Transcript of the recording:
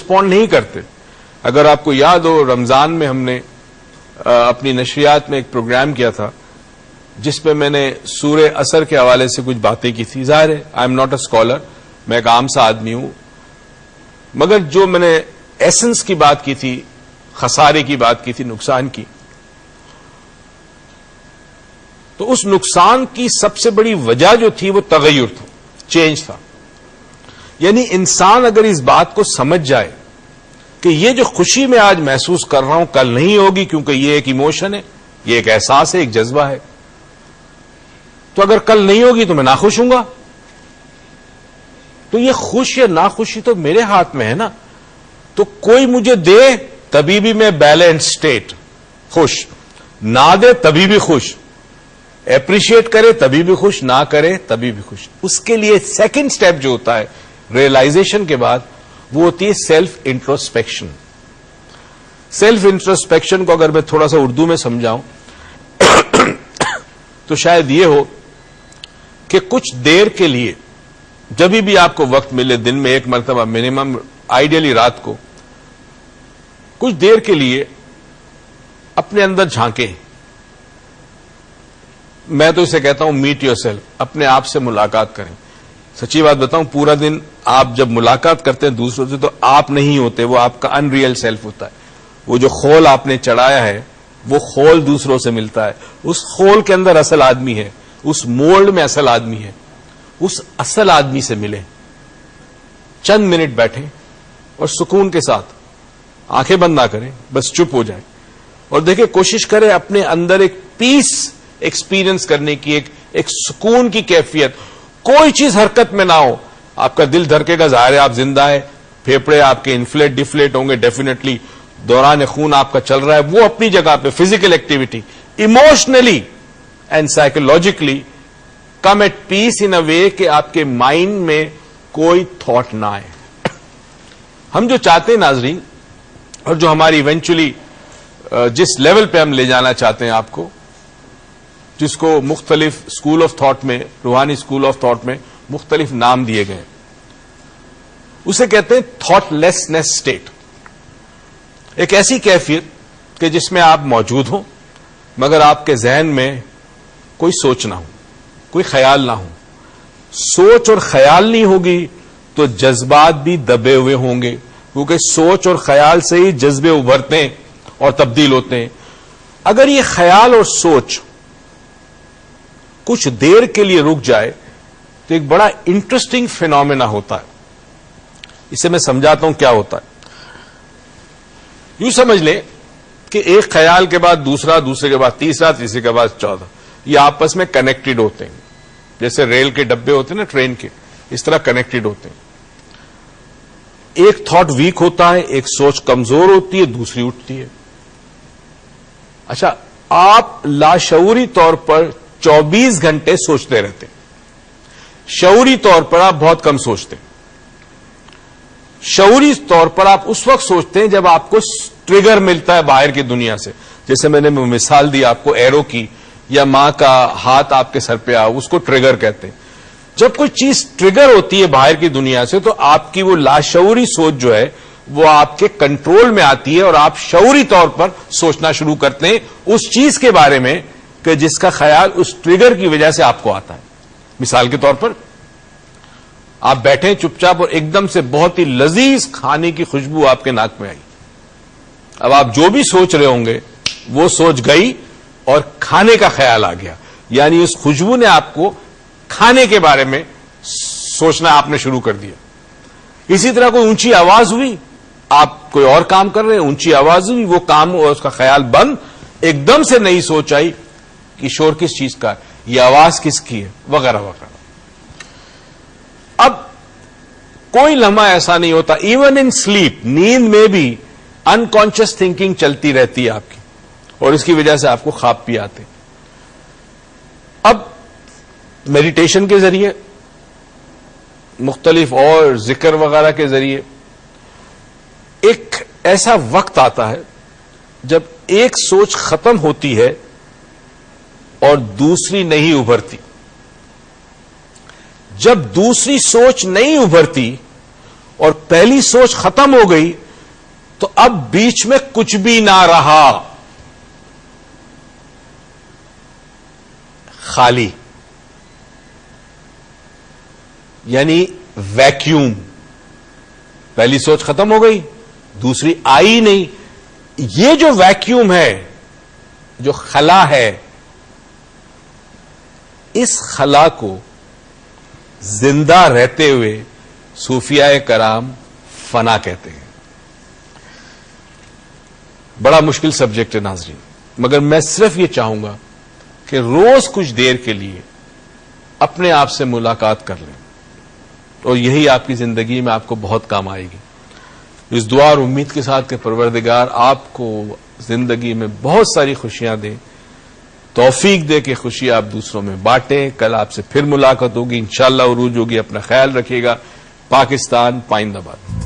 Respond نہیں کرتے. اگر آپ کو یاد ہو رمضان میں ہم نے اپنی نشریات میں ایک پروگرام کیا تھا جس پہ میں نے سورہ عصر کے حوالے سے کچھ باتیں کی تھی. ظاہر ہے I am not a scholar, میں ایک عام سا آدمی ہوں, مگر جو میں نے ایسنس کی بات کی تھی, خسارے کی بات کی تھی, نقصان کی, تو اس نقصان کی سب سے بڑی وجہ جو تھی وہ تغیر تھا, چینج تھا. یعنی انسان اگر اس بات کو سمجھ جائے کہ یہ جو خوشی میں آج محسوس کر رہا ہوں کل نہیں ہوگی, کیونکہ یہ ایک ایموشن ہے, یہ ایک احساس ہے, ایک جذبہ ہے, تو اگر کل نہیں ہوگی تو میں ناخوش ہوں گا. تو یہ خوش یا ناخوشی تو میرے ہاتھ میں ہے نا. تو کوئی مجھے دے تبھی بھی میں بیلنس اسٹیٹ خوش, نہ دے تبھی بھی خوش, اپریشیٹ کرے تبھی بھی خوش, نہ کرے تبھی بھی خوش. اس کے لیے سیکنڈ سٹیپ جو ہوتا ہے ریئلائزیشن کے بعد وہ ہوتی ہے سیلف انٹروسپیکشن. سیلف انٹروسپیکشن کو اگر میں تھوڑا سا اردو میں سمجھاؤں تو شاید یہ ہو کہ کچھ دیر کے لیے جبھی بھی آپ کو وقت ملے, دن میں ایک مرتبہ منیمم, آئیڈیلی رات کو, کچھ دیر کے لیے اپنے اندر جھانکیں. میں تو اسے کہتا ہوں میٹ یور سیلف, اپنے آپ سے ملاقات کریں. سچی بات بتاؤں, پورا دن آپ جب ملاقات کرتے ہیں دوسروں سے تو آپ نہیں ہوتے, وہ آپ کا ان ریئل سیلف ہوتا ہے. وہ جو خول آپ نے چڑھایا ہے وہ خول دوسروں سے ملتا ہے, اس خول کے اندر اصل آدمی ہے, اس مولڈ میں اصل آدمی ہے. اس اصل آدمی سے ملیں, چند منٹ بیٹھیں اور سکون کے ساتھ آنکھیں بند نہ کریں, بس چپ ہو جائیں اور دیکھیں, کوشش کریں اپنے اندر ایک پیس ایکسپیرئنس کرنے کی, ایک سکون کی کیفیت. کوئی چیز حرکت میں نہ ہو, آپ کا دل دھڑکے گا, ظاہر ہے آپ زندہ ہے, پھیپڑے آپ کے انفلیٹ ڈفلیٹ ہوں گے ڈیفینیٹلی, دوران خون آپ کا چل رہا ہے, وہ اپنی جگہ پہ physical activity. Emotionally and psychologically come at peace in a way کہ آپ کے مائنڈ میں کوئی تھاٹ نہ آئے. ہم جو چاہتے ہیں ناظرین, اور جو ہماری ایونچولی جس لیول پہ ہم لے جانا چاہتے ہیں آپ کو, جس کو مختلف اسکول آف تھاٹ میں, روحانی اسکول آف تھاٹ میں مختلف نام دیے گئے, اسے کہتے ہیں تھاٹ لیسنس اسٹیٹ. ایک ایسی کیفیت کہ جس میں آپ موجود ہوں مگر آپ کے ذہن میں کوئی سوچ نہ ہو, کوئی خیال نہ ہو. سوچ اور خیال نہیں ہوگی تو جذبات بھی دبے ہوئے ہوں گے, کیونکہ سوچ اور خیال سے ہی جذبے ابھرتے ہیں اور تبدیل ہوتے ہیں. اگر یہ خیال اور سوچ کچھ دیر کے لیے رک جائے تو ایک بڑا انٹرسٹنگ فینومینا ہوتا ہے. اسے میں سمجھاتا ہوں کیا ہوتا ہے. یوں سمجھ لیں کہ ایک خیال کے بعد دوسرا, دوسرے کے بعد تیسرا, تیسرے کے بعد چوتھا, یہ آپس میں کنیکٹڈ ہوتے ہیں. جیسے ریل کے ڈبے ہوتے ہیں نا, ٹرین کے, اس طرح کنیکٹڈ ہوتے ہیں. ایک تھاٹ ویک ہوتا ہے, ایک سوچ کمزور ہوتی ہے, دوسری اٹھتی ہے. اچھا, آپ لاشعوری طور پر 24 گھنٹے سوچتے رہتے, شعوری طور پر آپ بہت کم سوچتے. شعوری طور پر آپ اس وقت سوچتے ہیں جب آپ کو ٹریگر ملتا ہے باہر کی دنیا سے. جیسے میں نے مثال دی آپ کو ایرو کی, یا ماں کا ہاتھ آپ کے سر پہ آ, اس کو ٹریگر کہتے ہیں. جب کوئی چیز ٹریگر ہوتی ہے باہر کی دنیا سے تو آپ کی وہ لاشعوری سوچ جو ہے وہ آپ کے کنٹرول میں آتی ہے اور آپ شعوری طور پر سوچنا شروع کرتے ہیں اس چیز کے بارے میں کہ جس کا خیال اس ٹریگر کی وجہ سے آپ کو آتا ہے. مثال کے طور پر آپ بیٹھے چپ چاپ اور ایک دم سے بہت ہی لذیذ کھانے کی خوشبو آپ کے ناک میں آئی. اب آپ جو بھی سوچ رہے ہوں گے وہ سوچ گئی اور کھانے کا خیال آ گیا, یعنی اس خوشبو نے آپ کو کھانے کے بارے میں سوچنا آپ نے شروع کر دیا. اسی طرح کوئی اونچی آواز ہوئی, آپ کوئی اور کام کر رہے ہیں, اونچی آواز ہوئی, وہ کام اور اس کا خیال بند, ایک دم سے نئی سوچ آئی کہ شور کس چیز کا ہے, یہ آواز کس کی ہے, وغیرہ وغیرہ. اب کوئی لمحہ ایسا نہیں ہوتا, ایون ان سلیپ, نیند میں بھی انکانشیس تھنکنگ چلتی رہتی ہے آپ کی, اور اس کی وجہ سے آپ کو خواب بھی آتے. اب میڈیٹیشن کے ذریعے, مختلف اور ذکر وغیرہ کے ذریعے ایک ایسا وقت آتا ہے جب ایک سوچ ختم ہوتی ہے اور دوسری نہیں ابھرتی. جب دوسری سوچ نہیں ابھرتی اور پہلی سوچ ختم ہو گئی تو اب بیچ میں کچھ بھی نہ رہا، خالی، یعنی ویکیوم. پہلی سوچ ختم ہو گئی، دوسری آئی نہیں. یہ جو ویکیوم ہے، جو خلا ہے، اس خلا کو زندہ رہتے ہوئے صوفیاء کرام فنا کہتے ہیں. بڑا مشکل سبجیکٹ ہے ناظرین، مگر میں صرف یہ چاہوں گا کہ روز کچھ دیر کے لیے اپنے آپ سے ملاقات کر لیں، اور یہی آپ کی زندگی میں آپ کو بہت کام آئے گی. اس دعا اور امید کے ساتھ کہ پروردگار آپ کو زندگی میں بہت ساری خوشیاں دے، توفیق دے کہ خوشی آپ دوسروں میں بانٹیں. کل آپ سے پھر ملاقات ہوگی انشاءاللہ. عروج ہوگی. اپنا خیال رکھیے گا. پاکستان پائندہ باد.